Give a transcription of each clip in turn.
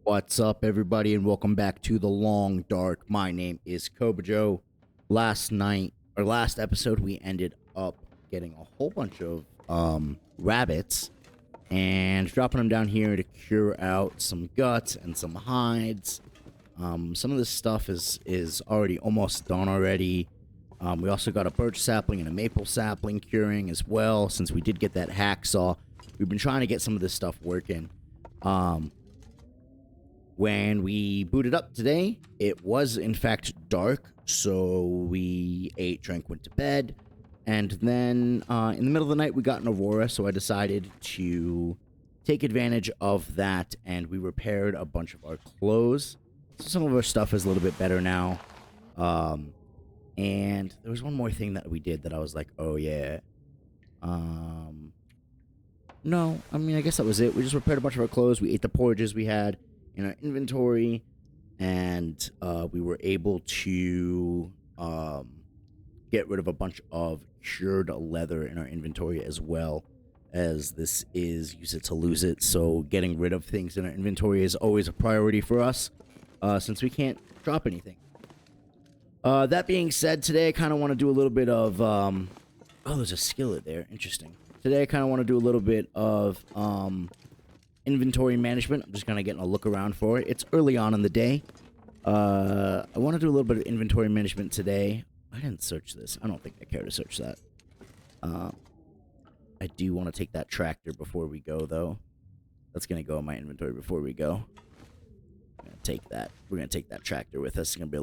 What's up, everybody, and welcome back to The Long Dark. My name is Kobojo. Last episode, we ended up getting a whole bunch of rabbits and dropping them down here to cure out some guts and some hides. Some of this stuff is already almost done already. We also got a birch sapling and a maple sapling curing as well, since we did get that hacksaw. We've been trying to get some of this stuff working. When we booted up today, it was in fact dark, so we ate, drank, went to bed, and then in the middle of the night we got an aurora, so I decided to take advantage of that, and we repaired a bunch of our clothes. So some of our stuff is a little bit better now. And there was one more thing that we did that I was like, oh yeah. No, I mean, I guess that was it. We just repaired a bunch of our clothes. We ate the porridges we had in our inventory, and we were able to get rid of a bunch of cured leather in our inventory, as well as this is use it to lose it. So getting rid of things in our inventory is always a priority for us, since we can't drop anything. That being said, today I kind of want to do a little bit of oh, there's a skillet there. Interesting. Today I kind of want to do a little bit of inventory management. I'm just kind of getting a look around for it. It's early on in the day. I want to do a little bit of inventory management today. I didn't search this. I don't think I care to search that. I do want to take that tractor before we go, though. That's going to go in my inventory before we go. I'm going to take that. We're going to take that tractor with us. It's going to be a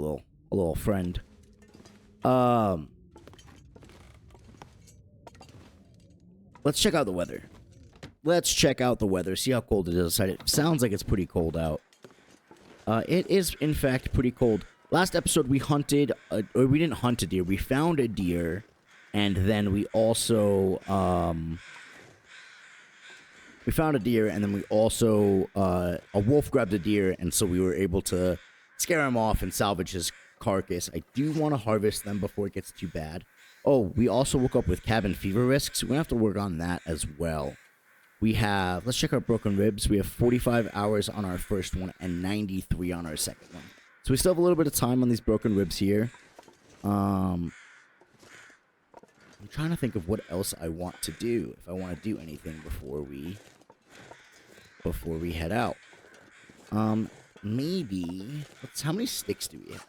little friend. Let's check out the weather. Let's check out the weather, see how cold it is outside. It sounds like it's pretty cold out. It is, in fact, pretty cold. Last episode, we hunted, or we didn't hunt a deer. We found a deer, and then we also, we found a deer, and then we also, a wolf grabbed a deer, and so we were able to scare him off and salvage his carcass. I do want to harvest them before it gets too bad. Oh, we also woke up with cabin fever risks. We're going to have to work on that as well. We have, let's check our broken ribs. We have 45 hours on our first one and 93 on our second one. So we still have a little bit of time on these broken ribs here. I'm trying to think of what else I want to do. If I want to do anything before we head out. Maybe, how many sticks do we have?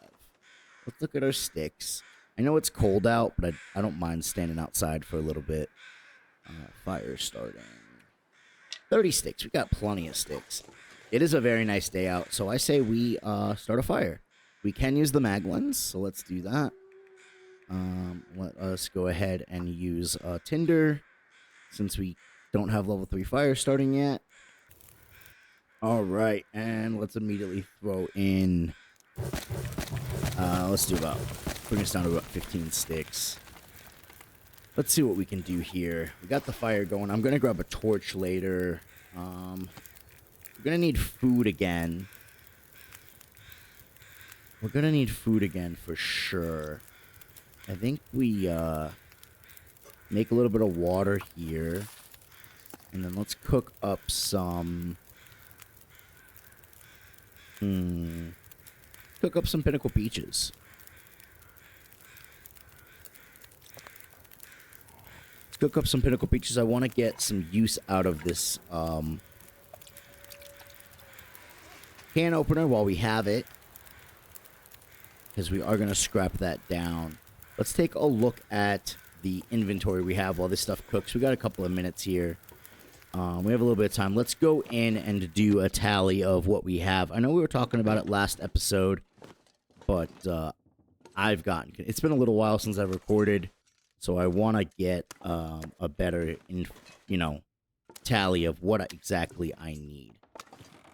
Let's look at our sticks. I know it's cold out, but I don't mind standing outside for a little bit. Fire starting. 30 sticks. We got plenty of sticks. It is a very nice day out, so I say we start a fire. We can use the mag ones, so let's do that. Let us go ahead and use tinder, since we don't have level 3 fire starting yet. Alright, and let's immediately throw in... let's do bring us down to about 15 sticks. Let's see what we can do here. We got the fire going. I'm going to grab a torch later. We're going to need food again. We're going to need food again for sure. I think we make a little bit of water here. And then let's cook up some... Cook up some pinnacle peaches. Cook up some pinnacle peaches. I want to get some use out of this can opener while we have it, because we are going to scrap that down. Let's take a look at the inventory we have while this stuff cooks. We got a couple of minutes here. We have a little bit of time. Let's go in and do a tally of what we have. I know we were talking about it last episode, but it's been a little while since I've recorded. So I want to get a better, tally of what exactly I need.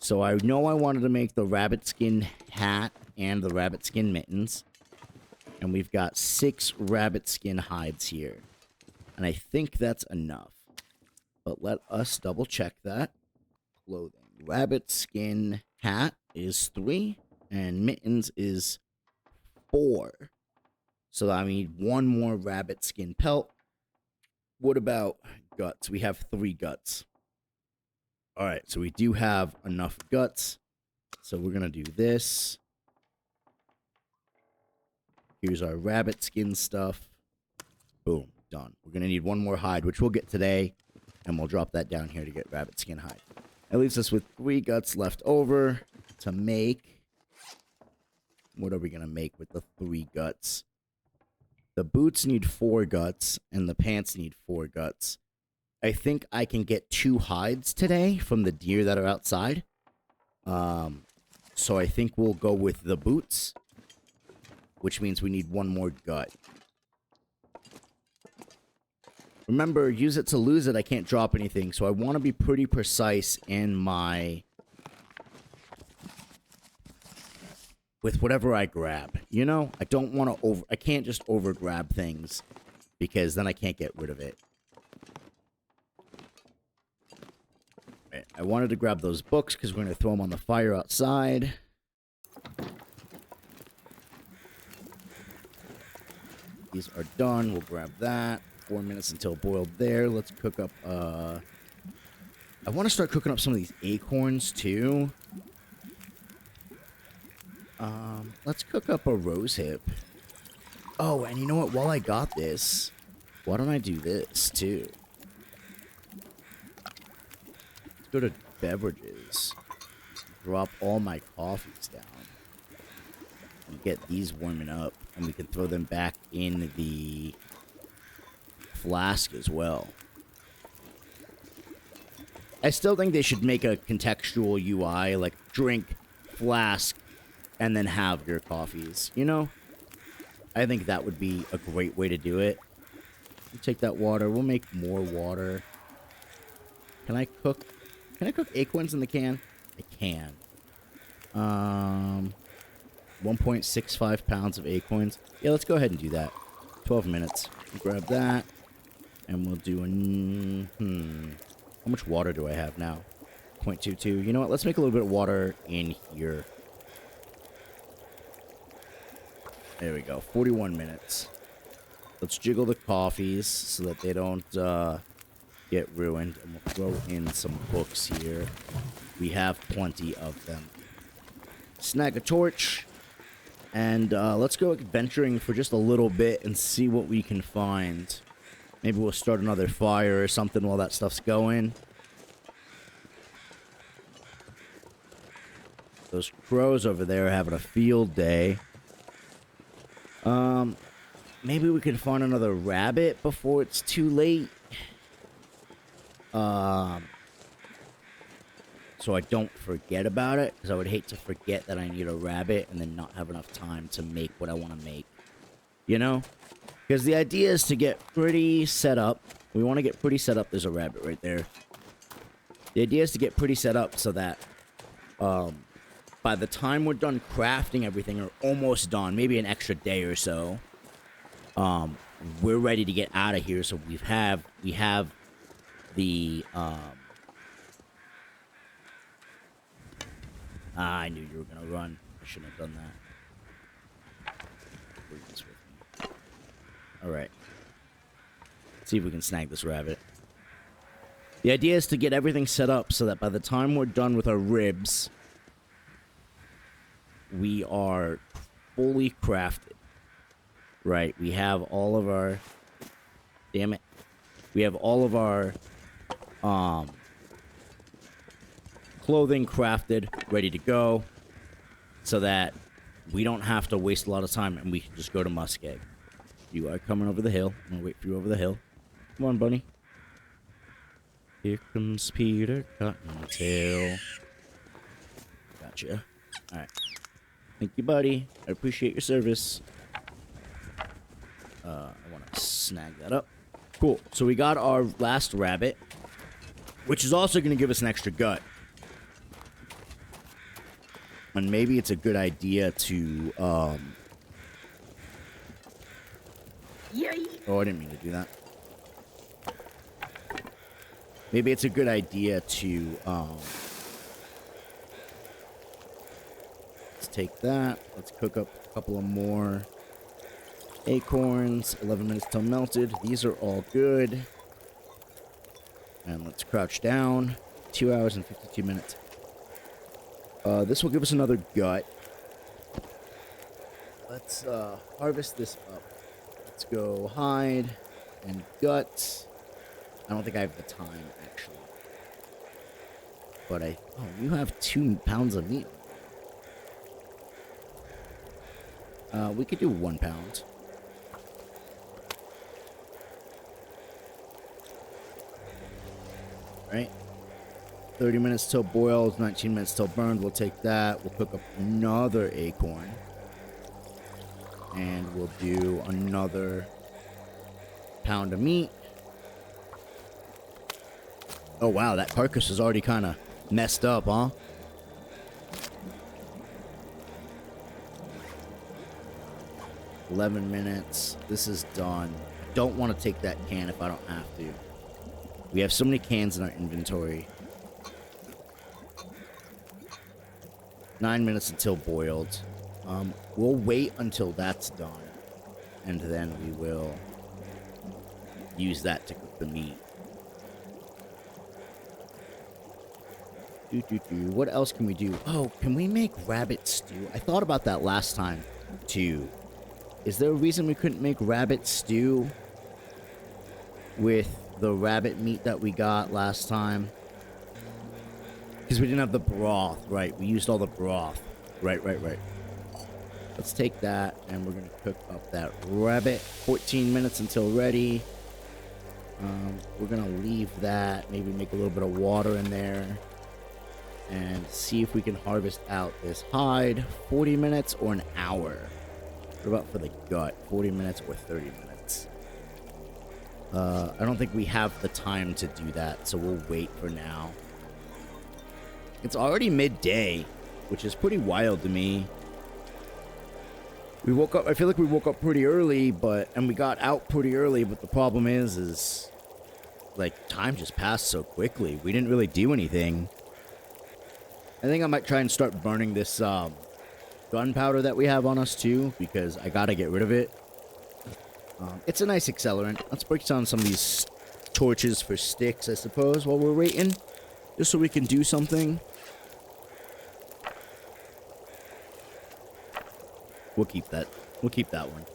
So I know I wanted to make the rabbit skin hat and the rabbit skin mittens. And we've got 6 rabbit skin hides here. And I think that's enough. But let us double check that. Clothing. Rabbit skin hat is 3. And mittens is 4. So I need 1 more rabbit skin pelt. What about guts? We have 3 guts. Alright, so we do have enough guts. So we're going to do this. Here's our rabbit skin stuff. Boom. Done. We're going to need one more hide, which we'll get today. And we'll drop that down here to get rabbit skin hide. That leaves us with 3 guts left over to make. What are we going to make with the 3 guts? The boots need 4 guts, and the pants need 4 guts. I think I can get 2 hides today from the deer that are outside. So I think we'll go with the boots, which means we need 1 more gut. Remember, use it to lose it. I can't drop anything, so I want to be pretty precise in my... with whatever I grab. You know, I don't want to I can't just over grab things, because then I can't get rid of it. Right, I wanted to grab those books because we're going to throw them on the fire outside. These are done. We'll grab that. 4 minutes until boiled there. Let's cook up, I want to start cooking up some of these acorns, too. Let's cook up a rose hip. Oh, and you know what? While I got this, why don't I do this, too? Let's go to beverages. Drop all my coffees down. And get these warming up. And we can throw them back in the flask as well. I still think they should make a contextual UI, like drink, flask, and then have your coffees, you know? I think that would be a great way to do it. We'll take that water, we'll make more water. Can I cook acorns in the can? I can. 1.65 pounds of acorns. Yeah, let's go ahead and do that. 12 minutes. We'll grab that. And we'll do how much water do I have now? 0.22. You know what? Let's make a little bit of water in here. There we go. 41 minutes. Let's jiggle the coffees so that they don't get ruined. And we'll throw in some books here. We have plenty of them. Snag a torch. And let's go adventuring for just a little bit and see what we can find. Maybe we'll start another fire or something while that stuff's going. Those crows over there are having a field day. Maybe we can find another rabbit before it's too late. So I don't forget about it, because I would hate to forget that I need a rabbit and then not have enough time to make what I want to make. You know? Because the idea is to get pretty set up. We want to get pretty set up. There's a rabbit right there. The idea is to get pretty set up so that by the time we're done crafting everything, or almost done, maybe an extra day or so, we're ready to get out of here. So we have the I knew you were gonna run. I shouldn't have done that. Bring this with me. All right. Let's see if we can snag this rabbit. The idea is to get everything set up so that by the time we're done with our ribs, we are fully crafted. Right, we have all of our... Damn it. We have all of our clothing crafted, ready to go, so that we don't have to waste a lot of time and we can just go to Muskeg. You are coming over the hill. I'm going to wait for you over the hill. Come on, bunny. Here comes Peter Cottontail. Gotcha. Alright. Thank you, buddy. I appreciate your service. I want to snag that up. Cool. So we got our last rabbit, which is also going to give us an extra gut. And maybe it's a good idea to, Oh, I didn't mean to do that. Maybe it's a good idea to, let's take that. Let's cook up a couple of more acorns. 11 minutes till melted. These are all good. And let's crouch down. 2 hours and 52 minutes. This will give us another gut. Let's harvest this up. Let's go hide and gut. I don't think I have the time, actually. But oh, you have 2 pounds of meat. We could do 1 pound. Right? 30 minutes till boiled, 19 minutes till burned. We'll take that. We'll cook up another acorn. And we'll do another pound of meat. Oh, wow. That carcass is already kind of messed up, huh? $11 minutes. This is done. I don't want to take that can if I don't have to. We have so many cans in our inventory. 9 minutes until boiled. We'll wait until that's done. And then we will use that to cook the meat. What else can we do? Oh, can we make rabbit stew? I thought about that last time, too. Is there a reason we couldn't make rabbit stew with the rabbit meat that we got last time? Because we didn't have the broth, right? We used all the broth. Right. Let's take that, and we're going to cook up that rabbit. 14 minutes until ready. We're going to leave that. Maybe make a little bit of water in there. And see if we can harvest out this hide. 40 minutes or an hour? What about for the gut? 40 minutes or 30 minutes? I don't think we have the time to do that, so we'll wait for now. It's already midday, which is pretty wild to me. We woke up, I feel like we woke up pretty early, and we got out pretty early, but the problem is like, time just passed so quickly. We didn't really do anything. I think I might try and start burning this, gunpowder that we have on us, too, because I gotta get rid of it. It's a nice accelerant. Let's break down some of these torches for sticks, I suppose, while we're waiting. Just so we can do something. We'll keep that. We'll keep that one.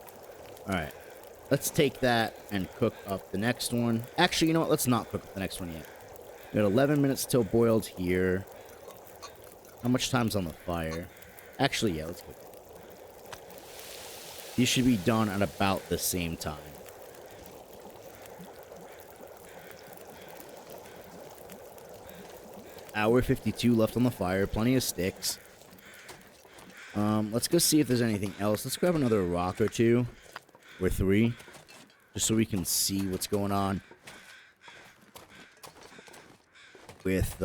Alright. Let's take that and cook up the next one. Actually, you know what? Let's not cook up the next one yet. We got 11 minutes till boiled here. How much time's on the fire? Actually, yeah, let's cook it. These should be done at about the same time. Hour 52 left on the fire. Plenty of sticks. Let's go see if there's anything else. Let's grab another rock or 2. Or 3. Just so we can see what's going on. With,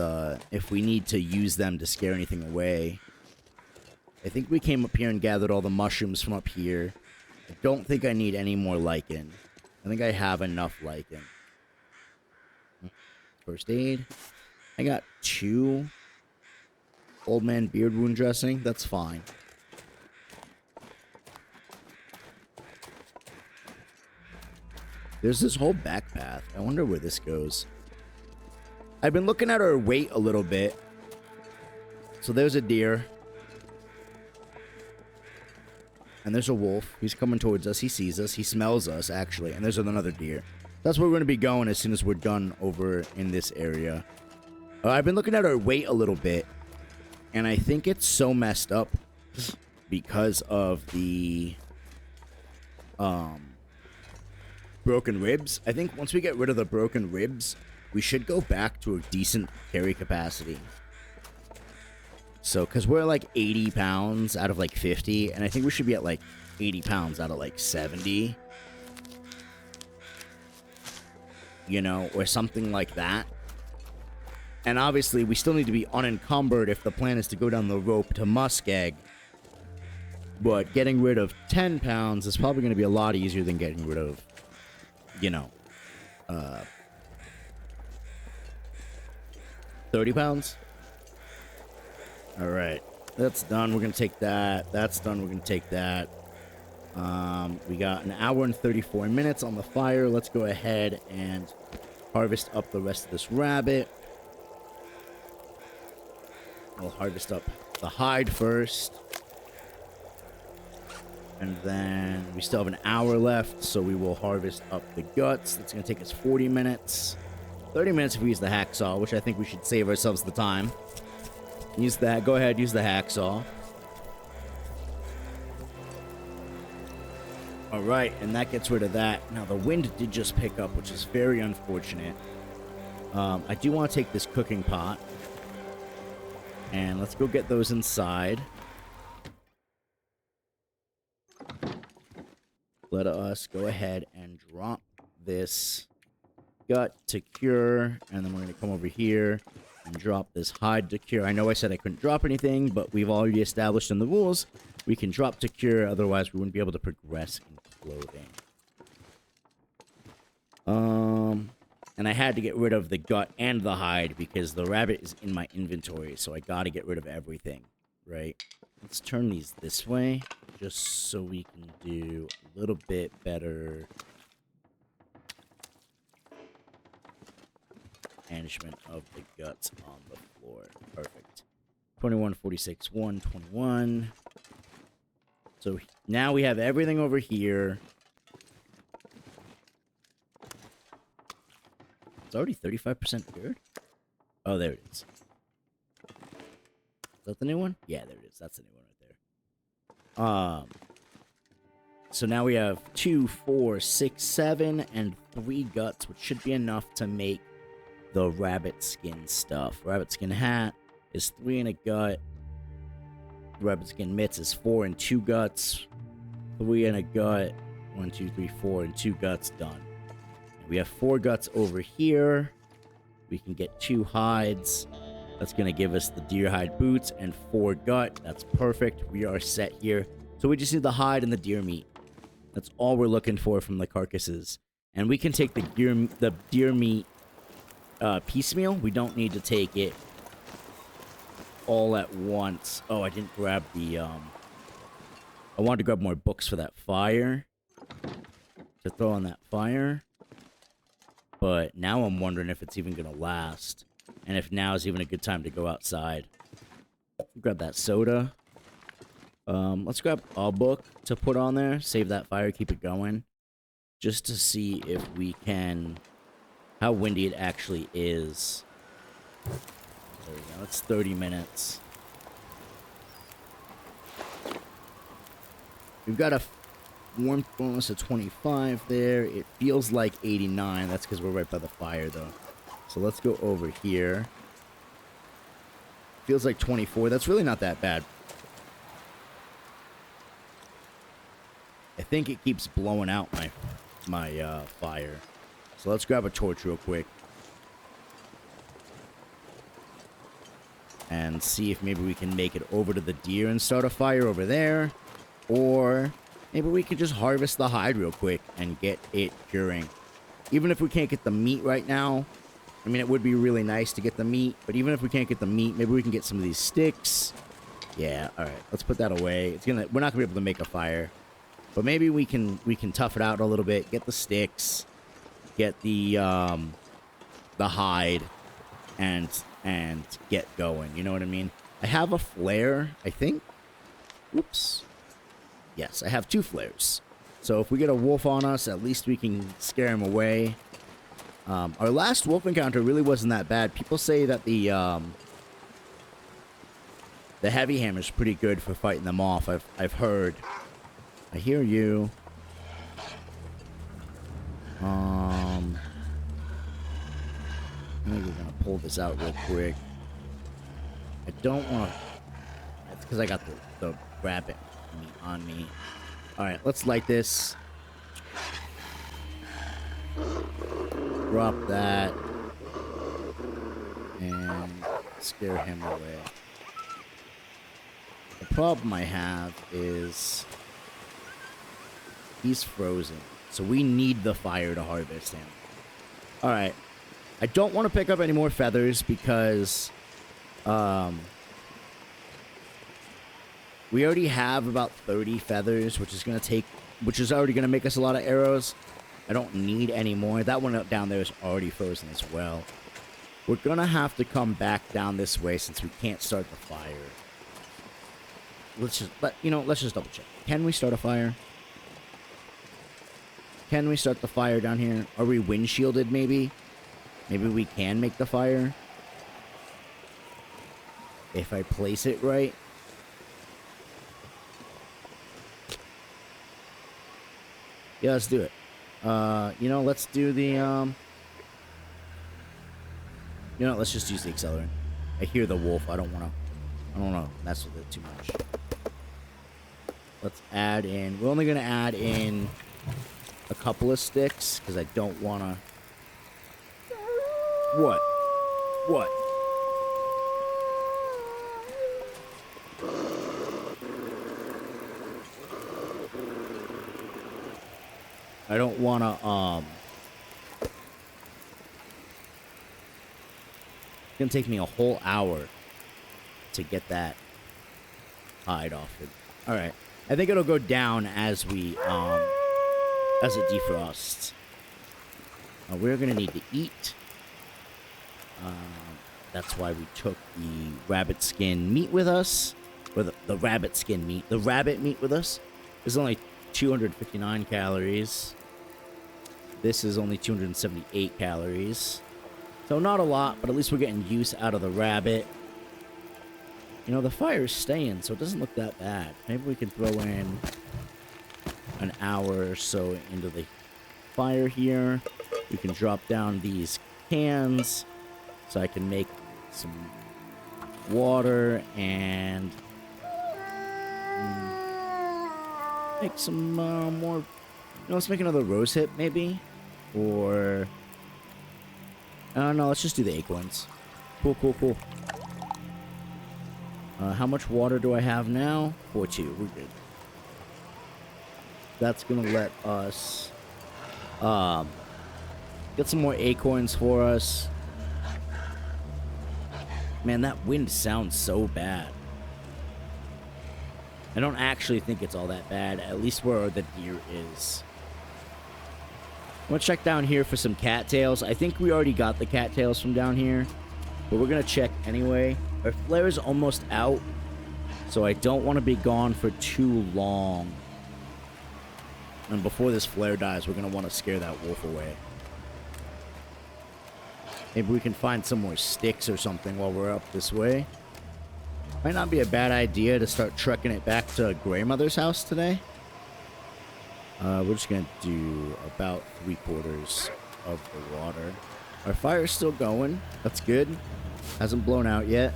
if we need to use them to scare anything away. I think we came up here and gathered all the mushrooms from up here. I don't think I need any more lichen. I think I have enough lichen. First aid. I got 2 old man beard wound dressing. That's fine. There's this whole back path. I wonder where this goes. I've been looking at our weight a little bit. So there's a deer. And there's a wolf. He's coming towards us. He sees us. He smells us, actually. And there's another deer. That's where we're going to be going as soon as we're done over in this area. I've been looking at our weight a little bit. And I think it's so messed up because of the broken ribs. I think once we get rid of the broken ribs, we should go back to a decent carry capacity. So, because we're like 80 pounds out of like 50, and I think we should be at like 80 pounds out of like 70. You know, or something like that. And obviously, we still need to be unencumbered if the plan is to go down the rope to Muskeg. But getting rid of 10 pounds is probably going to be a lot easier than getting rid of, you know, 30 pounds. All right, that's done. We're going to take that. That's done. We're going to take that. We got an hour and 34 minutes on the fire. Let's go ahead and harvest up the rest of this rabbit. We'll harvest up the hide first. And then we still have an hour left, so we will harvest up the guts. That's going to take us 40 minutes. 30 minutes if we use the hacksaw, which I think we should save ourselves the time. Use that. Go ahead, use the hacksaw. All right, and that gets rid of that. Now, the wind did just pick up, which is very unfortunate. I do want to take this cooking pot. And let's go get those inside. Let us go ahead and drop this gut to cure. And then we're going to come over here and drop this hide to cure. I know I said I couldn't drop anything, but we've already established in the rules we can drop to cure. Otherwise, we wouldn't be able to progress in clothing. And I had to get rid of the gut and the hide because the rabbit is in my inventory. So I got to get rid of everything, right? Let's turn these this way just so we can do a little bit better management of the guts on the floor. Perfect. 21, 46, 1, 21. So now we have everything over here. It's already 35% cured? Oh, there it is. Is that the new one? Yeah, there it is. That's the new one right there. So now we have 2, 4, 6, 7, and 3 guts, which should be enough to make the rabbit skin stuff. Rabbit skin hat is 3 and a gut. Rabbit skin mitts is 4 and 2 guts. 3 and a gut. 1, 2, 3, 4 and 2 guts done. And we have 4 guts over here. We can get 2 hides. That's going to give us the deer hide boots and 4 gut. That's perfect. We are set here. So we just need the hide and the deer meat. That's all we're looking for from the carcasses. And we can take the deer meat piecemeal. We don't need to take it all at once. Oh, I didn't grab the I wanted to grab more books for that fire to throw on that fire, but now I'm wondering if it's even gonna last and if now is even a good time to go outside. Grab that soda. Let's grab a book to put on there, save that fire, keep it going, just to see if we can how windy it actually is. There we go. It's 30 minutes. We've got a warmth bonus of 25 there. It feels like 89. That's because we're right by the fire, though. So let's go over here. Feels like 24. That's really not that bad. I think it keeps blowing out my fire. So let's grab a torch real quick. And see if maybe we can make it over to the deer and start a fire over there. Or maybe we could just harvest the hide real quick and get it curing. Even if we can't get the meat right now. I mean, it would be really nice to get the meat. But even if we can't get the meat, maybe we can get some of these sticks. Yeah, alright. Let's put that away. We're not going to be able to make a fire. But maybe we can tough it out a little bit. Get the sticks. Get the hide. And get going, you know what I mean? I have a flare, I think. Oops. Yes, I have 2 flares. So if we get a wolf on us, at least we can scare him away. Our last wolf encounter really wasn't that bad. People say that the heavy hammer is pretty good for fighting them off. I've heard. I hear you. I think we're going to pull this out real quick. I don't want to... That's because I got the rabbit meat on me. Alright, let's light this. Drop that. And scare him away. The problem I have is... he's frozen. So we need the fire to harvest him. Alright. I don't want to pick up any more feathers because we already have about 30 feathers, which is already going to make us a lot of arrows. I don't need any more. That one up down there is already frozen as well. We're going to have to come back down this way since we can't start the fire. let's just double check. Can we start a fire? Can we start the fire down here? Are we windshielded, maybe? Maybe we can make the fire. If I place it right. Yeah, let's do it. Let's do the, let's just use the accelerant. I hear the wolf. I don't want to mess with it too much. Let's add in. We're only going to add in a couple of sticks because I don't want to. What? What? I don't want to, it's going to take me a whole hour to get that hide off it. Alright. I think it'll go down as we, as it defrosts. We're going to need to eat. That's why we took the rabbit skin meat with us. Or the rabbit skin meat. The rabbit meat with us. It's only 259 calories. This is only 278 calories. So not a lot, but at least we're getting use out of the rabbit. The fire's staying, so it doesn't look that bad. Maybe we can throw in an hour or so into the fire here. We can drop down these cans so I can make some water and make some more. Let's make another rose hip, maybe, or no, let's just do the acorns. Cool. How much water do I have now? 42. We're good. That's gonna let us get some more acorns for us. Man, that wind sounds so bad. I don't actually think it's all that bad, at least where the deer is. I'm gonna check down here for some cattails. I think we already got the cattails from down here, but we're gonna check anyway. Our flare is almost out, so I don't want to be gone for too long. And before this flare dies, we're gonna want to scare that wolf away. Maybe we can find some more sticks or something while we're up this way. Might not be a bad idea to start trekking it back to Grandmother's house today. We're just gonna do about 3/4 of the water. Our fire's still going. That's good. Hasn't blown out yet.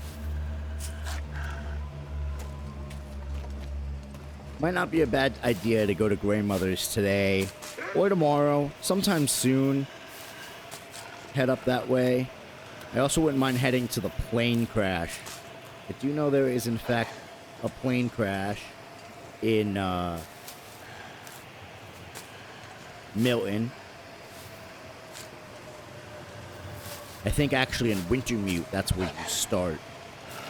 Might not be a bad idea to go to Grandmother's today or tomorrow, sometime soon. Head up that way. I also wouldn't mind heading to the plane crash. I do know there is, in fact, a plane crash in Milton. I think actually in Wintermute, that's where you start,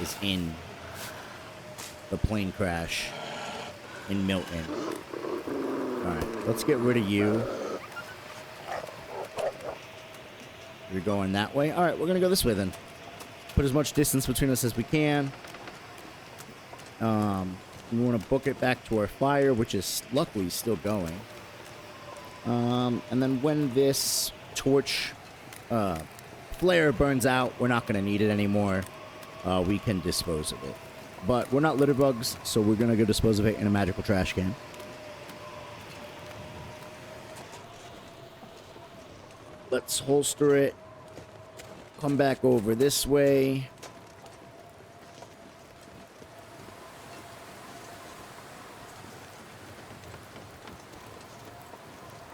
is in the plane crash in Milton. Alright, let's get rid of you. You're going that way? Alright, we're gonna go this way then. Put as much distance between us as we can. We want to book it back to our fire, which is luckily still going. And then when this torch flare burns out, we're not going to need it anymore. We can dispose of it. But we're not litter bugs, so we're going to go dispose of it in a magical trash can. Let's holster it. Come back over this way.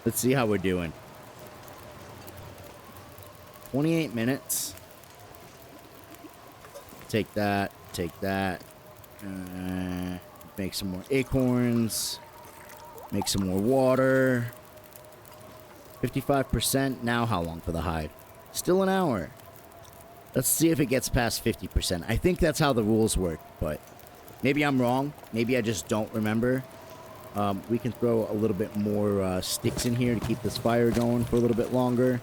Let's see how we're doing. 28 minutes. Take that. Take that. Make some more acorns. Make some more water. 55%. Now how long for the hide? Still an hour. Let's see if it gets past 50%. I think that's how the rules work, but maybe I'm wrong. Maybe I just don't remember. We can throw a little bit more sticks in here to keep this fire going for a little bit longer.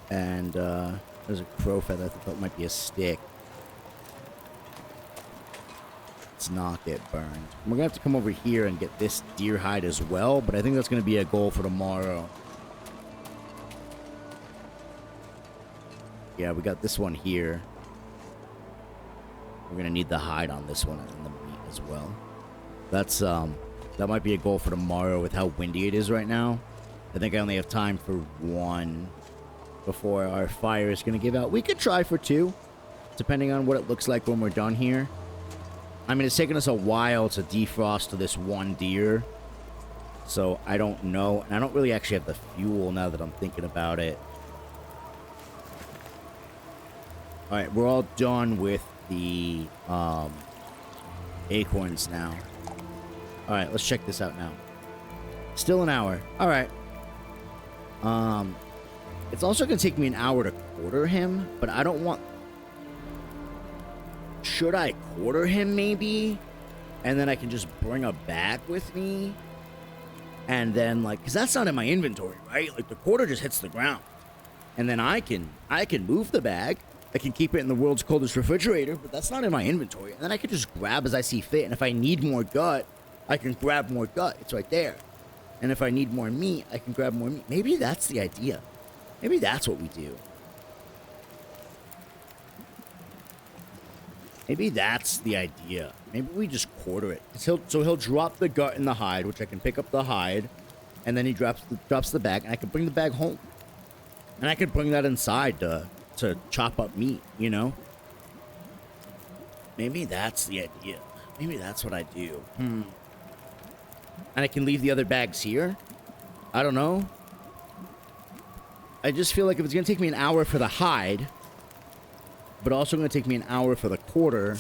And there's a crow feather. I thought that might be a stick. Let's not get burned. We're gonna have to come over here and get this deer hide as well, but I think that's gonna be a goal for tomorrow. Yeah, we got this one here. We're gonna need the hide on this one and the meat as well. That's that might be a goal for tomorrow with how windy it is right now. I think I only have time for one before our fire is gonna give out. We could try for two, depending on what it looks like when we're done here. I mean, it's taken us a while to defrost this one deer, so I don't know. And I don't really actually have the fuel now that I'm thinking about it. All right, we're all done with the acorns now. All right, let's check this out now. Still an hour. All right. It's also going to take me an hour to quarter him, but I don't want... Should I quarter him, maybe? And then I can just bring a bag with me? And then, like... Because that's not in my inventory, right? Like, the quarter just hits the ground. And then I can move the bag. I can keep it in the world's coldest refrigerator, but that's not in my inventory. And then I can just grab as I see fit. And if I need more gut, I can grab more gut. It's right there. And if I need more meat, I can grab more meat. Maybe that's the idea. Maybe that's what we do. Maybe that's the idea. Maybe we just quarter it. So he'll drop the gut in the hide, which I can pick up the hide, and then he drops the bag, and I can bring the bag home. And I can bring that inside to chop up meat, you know? Maybe that's the idea. Maybe that's what I do. And I can leave the other bags here? I don't know. I just feel like if it's going to take me an hour for the hide, but also going to take me an hour for the quarter,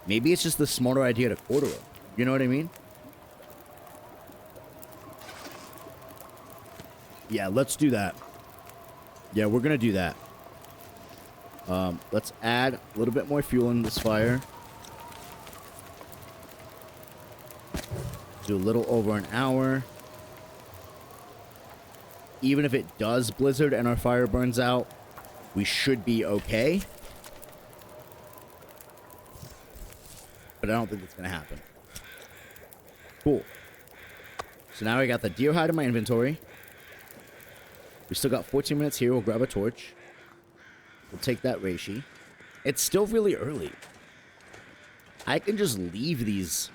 maybe it's just the smarter idea to quarter it. You know what I mean? Yeah, let's do that. Yeah, we're going to do that. Let's add a little bit more fuel in this fire. Do a little over an hour. Even if it does blizzard and our fire burns out, we should be okay. But I don't think it's going to happen. Cool. So now I got the deer hide in my inventory. We still got 14 minutes here. We'll grab a torch. We'll take that reishi. It's still really early. I can just leave these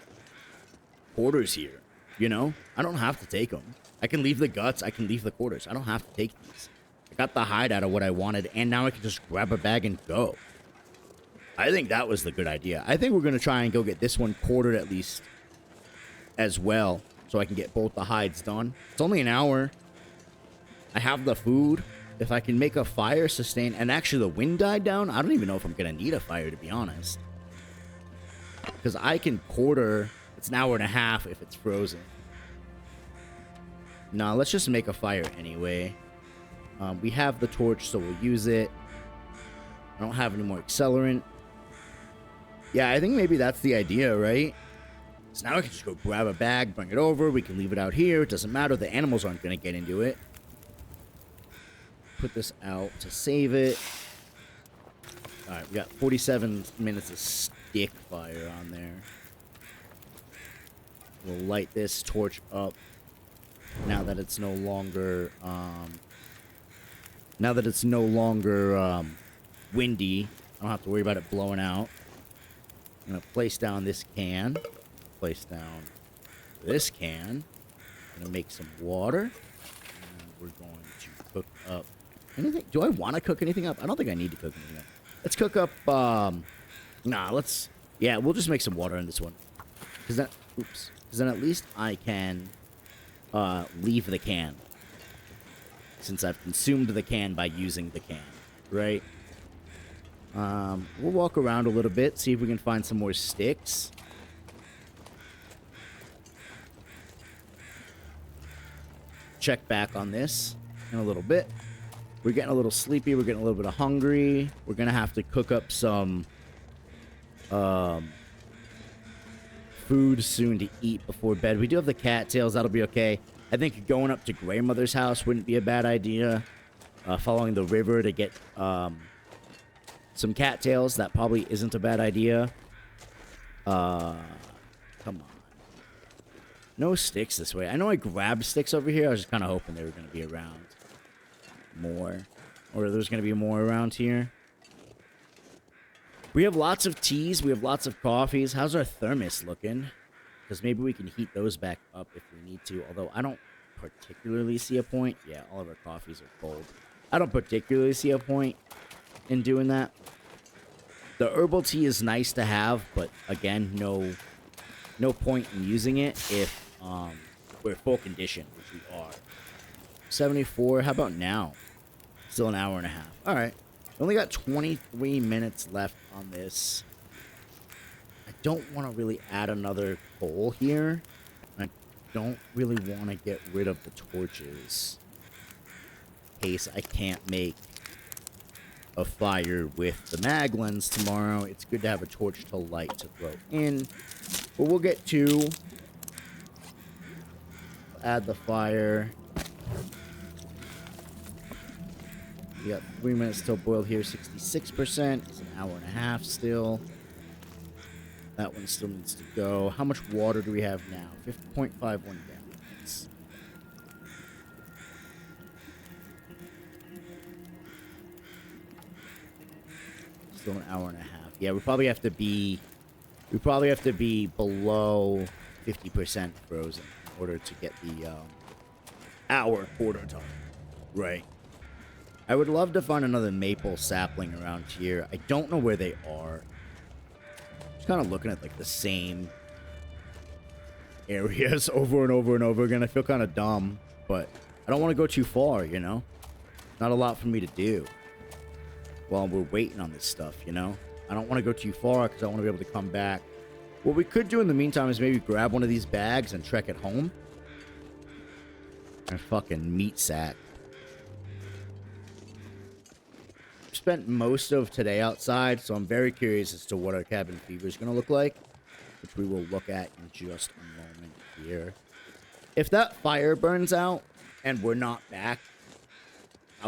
quarters here, you know? I don't have to take them. I can leave the guts. I can leave the quarters. I don't have to take these. I got the hide out of what I wanted, and now I can just grab a bag and go. I think that was the good idea. I think we're going to try and go get this one quartered at least as well, so I can get both the hides done. It's only an hour. I have the food. If I can make a fire sustain, and actually the wind died down, I don't even know if I'm going to need a fire, to be honest. Because I can quarter... It's an hour and a half if it's frozen. Nah, let's just make a fire anyway. We have the torch, so we'll use it. I don't have any more accelerant. Yeah, I think maybe that's the idea, right? So now I can just go grab a bag, bring it over. We can leave it out here. It doesn't matter. The animals aren't going to get into it. Put this out to save it. All right, we got 47 minutes of stick fire on there. We'll light this torch up now that it's no longer windy. I don't have to worry about it blowing out. I'm gonna place down this can. Place down this can. I'm gonna make some water. And we're going to cook up anything. Do I want to cook anything up? I don't think I need to cook anything up. Let's cook up. Yeah, we'll just make some water in this one. Cause that. Oops. Because then at least I can leave the can. Since I've consumed the can by using the can. Right? We'll walk around a little bit. See if we can find some more sticks. Check back on this in a little bit. We're getting a little sleepy. We're getting a little bit hungry. We're going to have to cook up some... food soon to eat before bed. We do have the cattails. That'll be okay. I think going up to grandmother's house wouldn't be a bad idea. Following the river to get some some cattails. That probably isn't a bad idea. Come on. No sticks this way. I know I grabbed sticks over here. I was just kind of hoping they were going to be around more. Or there's going to be more around here. We have lots of teas. We have lots of coffees. How's our thermos looking? Because maybe we can heat those back up if we need to. Although I don't particularly see a point. Yeah, all of our coffees are cold. I don't particularly see a point in doing that. The herbal tea is nice to have, but again, no point in using it if we're full condition, which we are. 74. How about now? Still an hour and a half. All right. Only got 23 minutes left on this. I don't want to really add another coal here. I don't really want to get rid of the torches in case I can't make a fire with the maglens tomorrow. It's good to have a torch to light to throw in. But we'll get to add the fire. We got 3 minutes till boiled here. 66%. It's an hour and a half still. That one still needs to go. How much water do we have now? 50.51 gallons. Still an hour and a half. Yeah, we probably have to be below 50% frozen in order to get the hour quarter time. Right. I would love to find another maple sapling around here. I don't know where they are. Just kind of looking at like the same areas over and over and over again. I feel kind of dumb, but I don't want to go too far, you know? Not a lot for me to do while we're waiting on this stuff, you know? I don't want to go too far because I want to be able to come back. What we could do in the meantime is maybe grab one of these bags and trek it home. And fucking meat sack. Spent most of today outside, so I'm very curious as to what our cabin fever is going to look like, which we will look at in just a moment here. If that fire burns out and we're not back,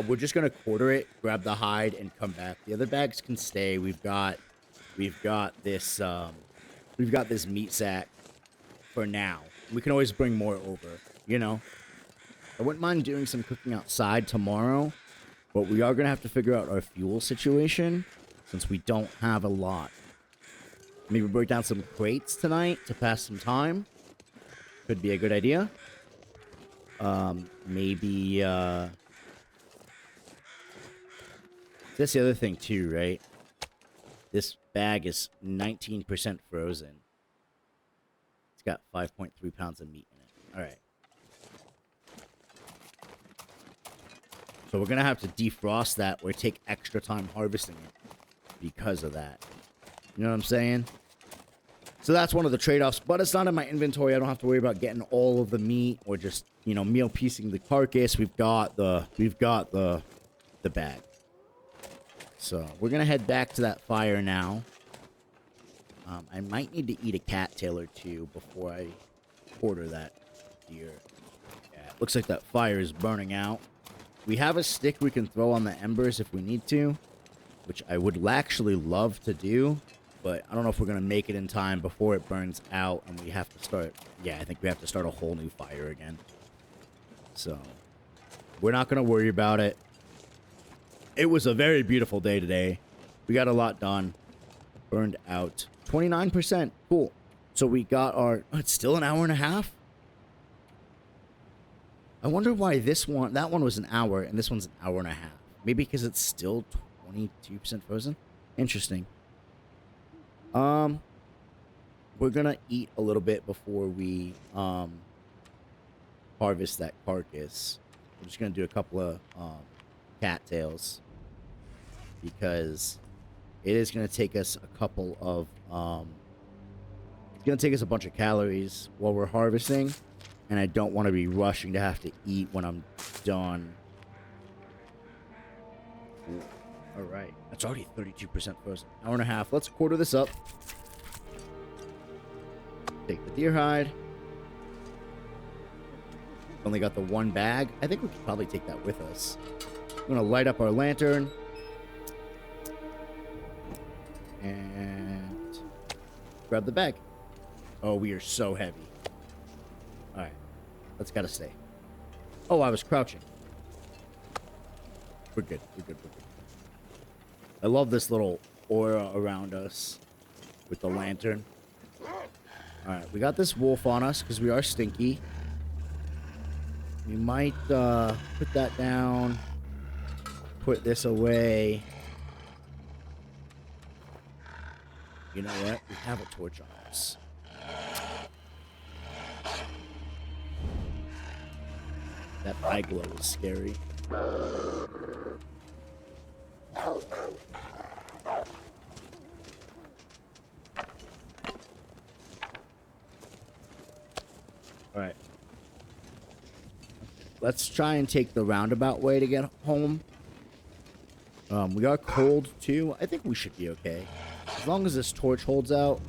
we're just going to quarter it, grab the hide, and come back. The other bags can stay. We've got this meat sack for now. We can always bring more over, you know? I wouldn't mind doing some cooking outside tomorrow, but we are going to have to figure out our fuel situation since we don't have a lot. Maybe break down some crates tonight to pass some time. Could be a good idea. Maybe, that's the other thing too, right? This bag is 19% frozen. It's got 5.3 pounds of meat in it. All right. So we're going to have to defrost that or take extra time harvesting it because of that. You know what I'm saying? So that's one of the trade-offs, but it's not in my inventory. I don't have to worry about getting all of the meat or just, you know, meal piecing the carcass. We've got the bag. So we're going to head back to that fire now. I might need to eat a cattail or two before I order that deer. Yeah, it looks like that fire is burning out. We have a stick we can throw on the embers if we need to, which I would actually love to do, but I don't know if we're going to make it in time before it burns out and we have to start... Yeah, I think we have to start a whole new fire again. So, we're not going to worry about it. It was a very beautiful day today. We got a lot done. Burned out. 29%. Cool. So we got our... Oh, it's still an hour and a half? I wonder why that one was an hour, and this one's an hour and a half. Maybe because it's still 22% frozen? Interesting. We're gonna eat a little bit before we, harvest that carcass. I'm just gonna do a couple of, cattails. Because it is gonna take us a couple of, it's gonna take us a bunch of calories while we're harvesting. And I don't want to be rushing to have to eat when I'm done. All right. That's already 32% frozen. Hour and a half. Let's quarter this up. Take the deer hide. Only got the one bag. I think we could probably take that with us. I'm going to light up our lantern. And grab the bag. Oh, we are so heavy. All right. That's got to stay. Oh, I was crouching. We're good. We're good. We're good. I love this little aura around us with the lantern. All right. We got this wolf on us because we are stinky. We might put that down. Put this away. You know what? We have a torch on us. That eye glow is scary. Alright. Let's try and take the roundabout way to get home. We are cold too. I think we should be okay. As long as this torch holds out.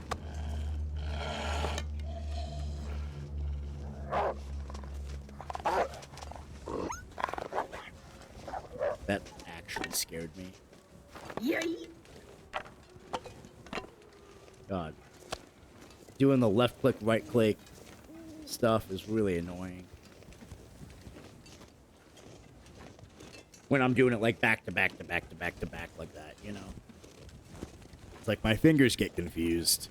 That actually scared me. Yay! God. Doing the left click, right click stuff is really annoying. When I'm doing it like back to back to back to back to back like that, you know? It's like my fingers get confused.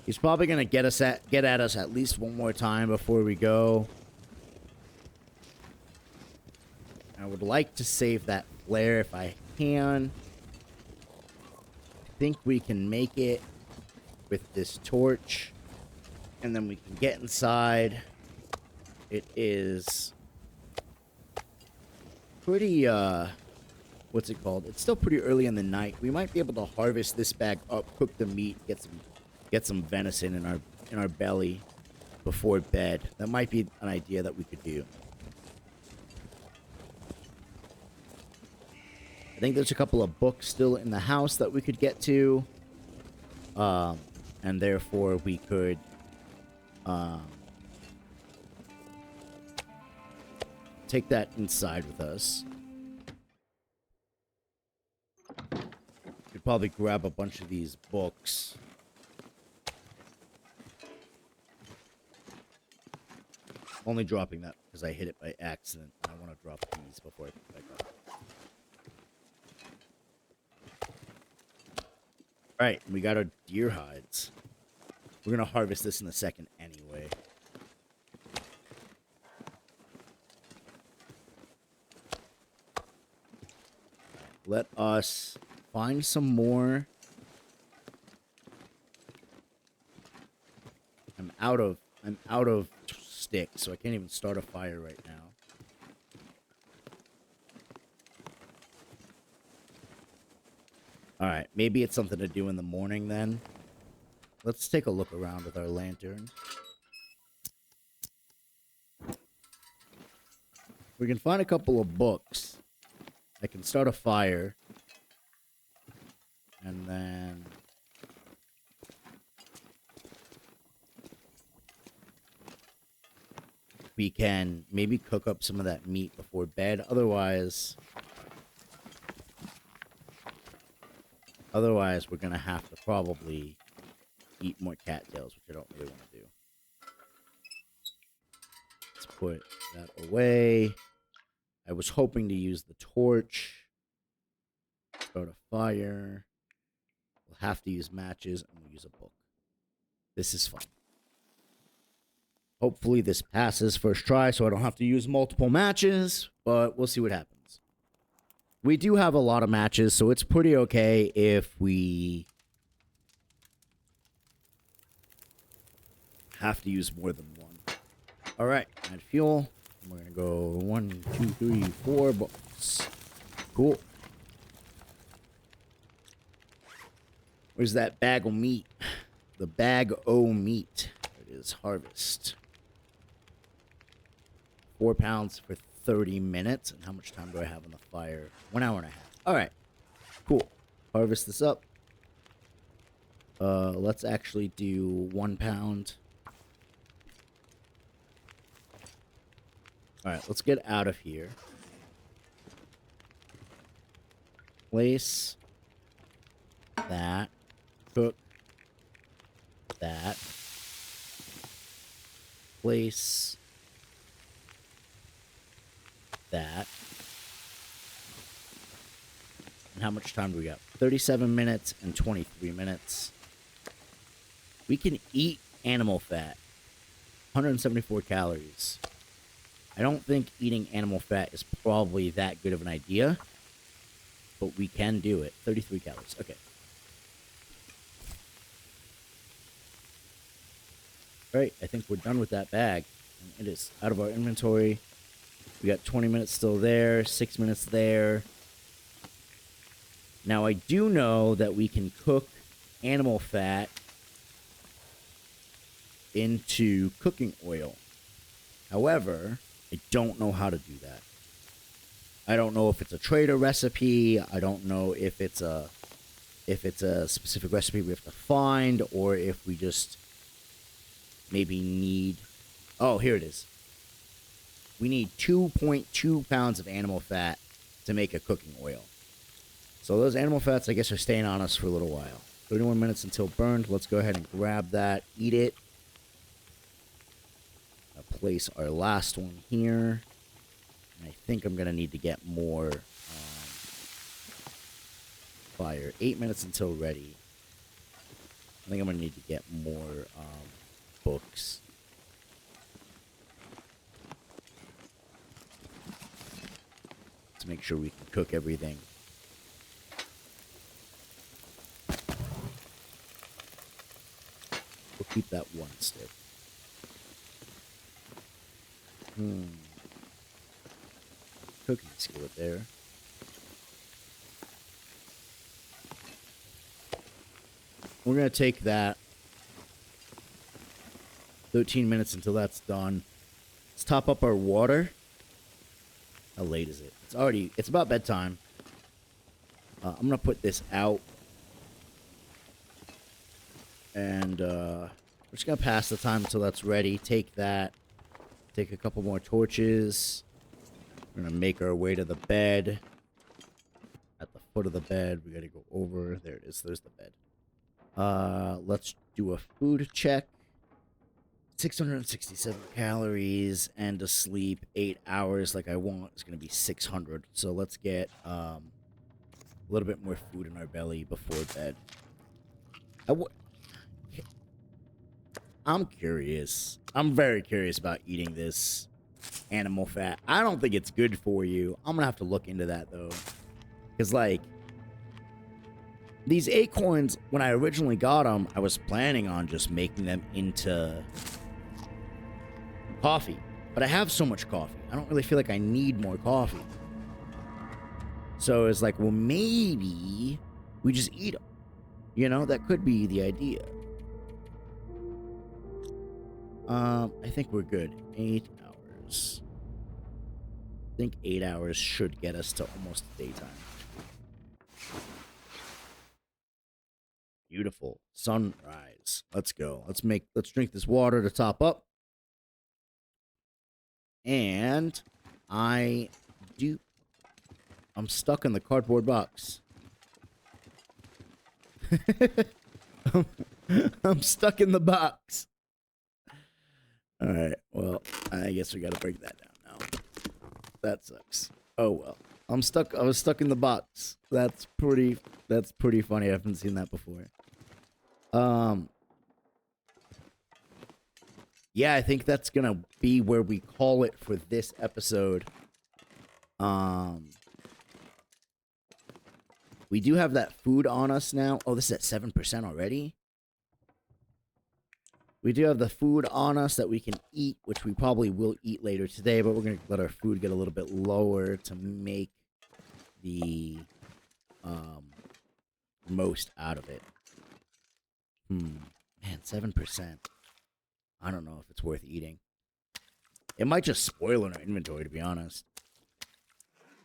He's probably gonna get at us at least one more time before we go. I would like to save that flare if I can. I think we can make it with this torch. And then we can get inside. It is pretty, what's it called? It's still pretty early in the night. We might be able to harvest this bag up, cook the meat, get some venison in our belly before bed. That might be an idea that we could do. I think there's a couple of books still in the house that we could get to. And therefore we could take that inside with us. Could probably grab a bunch of these books. Only dropping that because I hit it by accident. I want to drop these before I pick it back up. Alright, we got our deer hides. We're gonna harvest this in a second anyway. Let us find some more. I'm out of sticks, so I can't even start a fire right now. Alright, maybe it's something to do in the morning then. Let's take a look around with our lantern. We can find a couple of books. I can start a fire. And then we can maybe cook up some of that meat before bed. Otherwise, we're going to have to probably eat more cattails, which I don't really want to do. Let's put that away. I was hoping to use the torch. Start a fire. We'll have to use matches, and we'll use a book. This is fun. Hopefully this passes first try, so I don't have to use multiple matches, but we'll see what happens. We do have a lot of matches, so it's pretty okay if we have to use more than one. All right, add fuel. We're going to go 1, 2, 3, 4 books. Cool. Where's that bag of meat? The bag o' meat. It is harvest. 4 pounds for 30 minutes. And how much time do I have on the fire? 1 hour and a half. All right. Cool. Harvest this up. Let's actually do 1 pound. All right, let's get out of here. Place that cook that. Place that. And how much time do we got? 37 minutes and 23 minutes. We can eat animal fat. 174 calories. I don't think eating animal fat is probably that good of an idea, but we can do it. 33 calories. Okay. All right, I think we're done with that bag. And it is out of our inventory. We got 20 minutes still there, 6 minutes there. Now, I do know that we can cook animal fat into cooking oil. However, I don't know how to do that. I don't know if it's a trader recipe. I don't know if it's a specific recipe we have to find, or if we just maybe need... Oh, here it is. We need 2.2 pounds of animal fat to make a cooking oil. So those animal fats, I guess, are staying on us for a little while. 31 minutes until burned. Let's go ahead and grab that, eat it. I'll place our last one here. And I think I'm going to need to get more fire. 8 minutes until ready. I think I'm going to need to get more books. To make sure we can cook everything. We'll keep that one stick. Cooking skillet there. We're going to take that 13 minutes until that's done. Let's top up our water. How late is it? It's about bedtime. I'm going to put this out. And we're just going to pass the time until that's ready. Take that. Take a couple more torches. We're going to make our way to the bed. At the foot of the bed. We got to go over. There it is. There's the bed. Let's do a food check. 667 calories, and to sleep 8 hours like I want is going to be 600. So let's get a little bit more food in our belly before bed. I'm curious. I'm very curious about eating this animal fat. I don't think it's good for you. I'm going to have to look into that, though. Because, like, these acorns, when I originally got them, I was planning on just making them into coffee. But I have so much coffee. I don't really feel like I need more coffee. So it's like, well, maybe we just eat them. You know, that could be the idea. I think we're good. 8 hours. I think 8 hours should get us to almost daytime. Beautiful. Sunrise. Let's go. Let's drink this water to top up. And I'm stuck in the cardboard box. I'm stuck in the box. Alright, well, I guess we gotta break that down now. That sucks. Oh well. I was stuck in the box. That's pretty funny. I haven't seen that before. Yeah, I think that's gonna be where we call it for this episode. We do have that food on us now. Oh, this is at 7% already? We do have the food on us that we can eat, which we probably will eat later today, but we're going to let our food get a little bit lower to make the most out of it. Man, 7%. I don't know if it's worth eating. It might just spoil in our inventory, to be honest.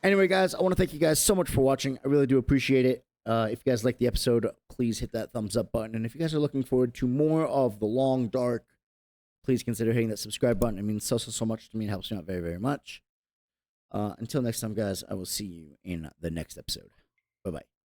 Anyway, guys, I want to thank you guys so much for watching. I really do appreciate it. If you guys like the episode, please hit that thumbs up button. And if you guys are looking forward to more of The Long Dark, please consider hitting that subscribe button. It means so much to me. It helps me out very, very much. Until next time, guys, I will see you in the next episode. Bye-bye.